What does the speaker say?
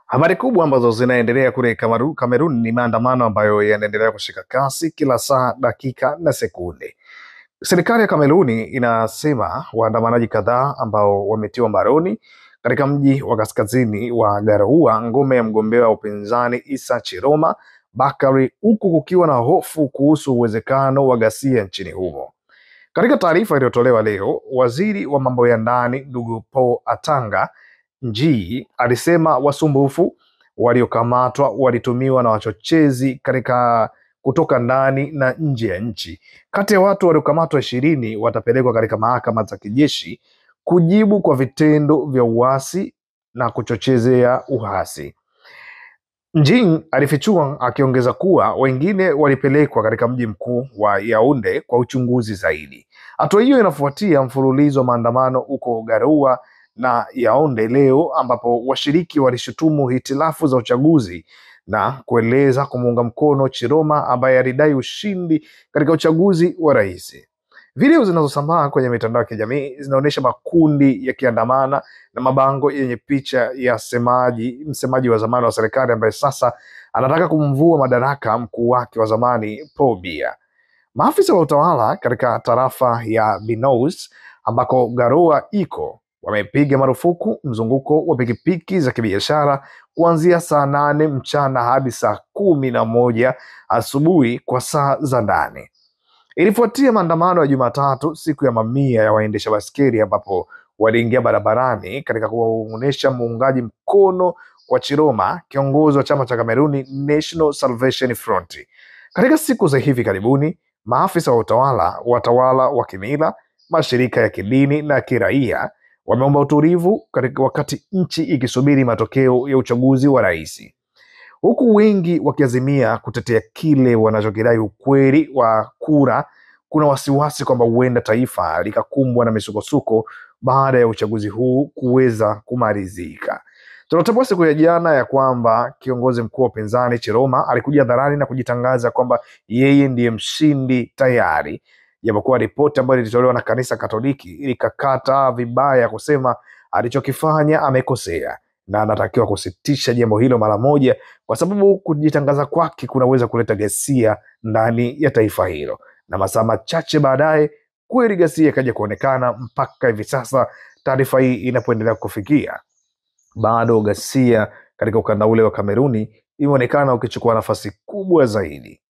Habari kubwa ambazo zinaendelea kule Kamerun ni maandamano ambayo yanaendelea kushika kasi kila saa, dakika na sekunde. Serikali ya Kameruni inasema waandamanaji kadhaa ambao wametiwa mbaroni katika mji wa kaskazini wa Garoua, ngome ya mgombea wa upinzani Issa Chiroma Bakari, huku kukiwa na hofu kuhusu uwezekano wa ghasia nchini humo. Katika taarifa iliyotolewa leo, waziri wa mambo ya ndani ndugu Paul Atanga Njii alisema wasumbufu waliokamatwa walitumiwa na wachochezi kutoka ndani na nje ya nchi. Kati ya watu waliokamatwa 20 watapelekwa katika mahakama za kijeshi kujibu kwa vitendo vya uasi na kuchochezea uhasi. Njing alifichua akiongeza kuwa wengine walipelekwa katika mji mkuu wa Yaounde kwa uchunguzi zaidi. Hatua hiyo inafuatia mfululizo wa maandamano huko Garoua na Yaounde leo, ambapo washiriki walishutumu hitilafu za uchaguzi na kueleza kumuunga mkono Chiroma ambaye alidai ushindi katika uchaguzi wa rais. Video zinazosambaa kwenye mitandao ya kijamii zinaonyesha makundi yakiandamana na mabango yenye picha ya msemaji wa zamani wa serikali ambaye sasa anataka kumvua madaraka mkuu wake wa zamani Paul Biya. Maafisa wa utawala katika tarafa ya Binous ambako Garoua iko wamepiga marufuku mzunguko wa pikipiki za kibiashara kuanzia saa 8 mchana hadi saa 11 asubuhi kwa saa za ndani. Ilifuatia maandamano ya Jumatatu, siku ya mamia ya waendesha baskeli ambapo waliingia barabarani katika kuonyesha muungaji mkono kwa Chiroma, kiongozi wa chama cha Kameruni National Salvation Front. Katika siku za hivi karibuni, maafisa wa watawala wa kimila, mashirika ya kidini na kiraia wameomba utulivu wakati nchi ikisubiri matokeo ya uchaguzi wa rais, huku wengi wakiazimia kutetea kile wanachokidai ukweli wa kura. Kuna wasiwasi kwamba huenda taifa likakumbwa na misukosuko baada ya uchaguzi huu kuweza kumalizika. Tunatambua siku ya jana ya kwamba kiongozi mkuu wa upinzani Chiroma alikuja hadharani na kujitangaza kwamba yeye ndiye mshindi tayari, japokuwa ripoti ambayo ilitolewa na kanisa Katoliki ilikakata vibaya, kusema alichokifanya amekosea na anatakiwa kusitisha jambo hilo mara moja, kwa sababu kujitangaza kwake kunaweza kuleta ghasia ndani ya taifa hilo. Na masaa machache baadaye kweli ghasia ikaja kuonekana. Mpaka hivi sasa taarifa hii inapoendelea kufikia, bado ghasia katika ukanda ule wa Kameruni imeonekana ukichukua nafasi kubwa zaidi.